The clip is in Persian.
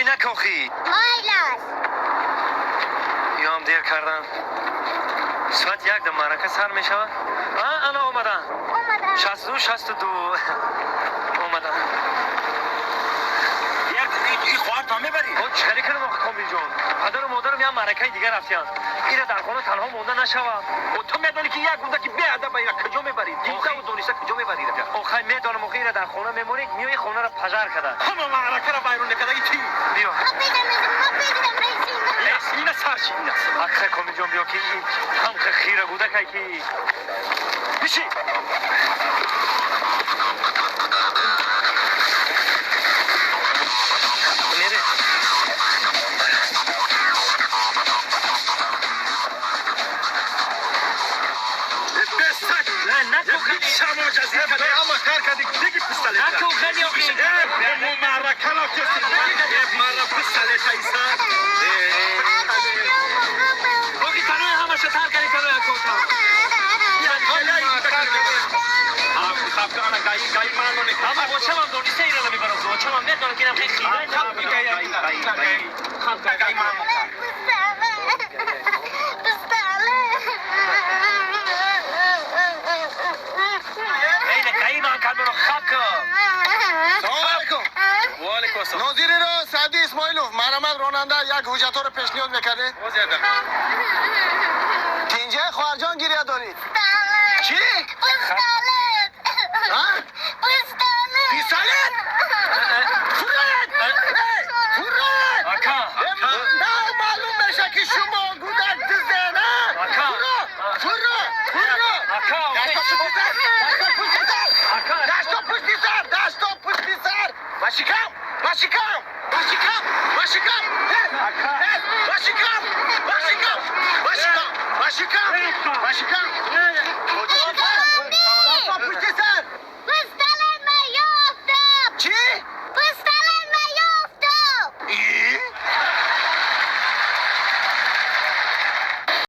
نکوخی مایلاس یا هم دیر کردن ساعت یک در معرکه سر می شود انا اومدن 62 اومدن این خواهر تا میبری او چکاری کنم آخه کامی جان پدر و مادرم یه معرکه دیگر رفتیان ایره در خانه تنها مونده نشود و تو میدانی که یک روزه که بیادب ایره کجا میبری دیده و دونیسته کجا میبری آخه میدانم آخه ایره در خانه میمونی میای خانه را پژر کرده همه معرکه را بیرون نکده ای چی بیا اینه سرشی اینه آخه کامی جان بیا که هم که خیره بوده که بشی میره شما جزیره کده اما کار کردی دیگه پستاله نکو خیلی آخی مو معرکه را کسی مرا پستاله تایسا بگی تنوی همه شتر کنی تنوی اکوتا اما بچه هم دونیسته ایره نمی برم بچه هم میدانم که اینم خیلی خیره اینه که این آن کدو رو خاک ناظری را سعدی اسماعیلوف مرمت راننده یک حجت رو پیشنهاد میکنه که اینجا خواهرجان گریه دارید چی؟ پیستالت؟ آکا نه معلوم بشه که شما گودک دزده نه فرو دست تا پشتی سر ماشیکم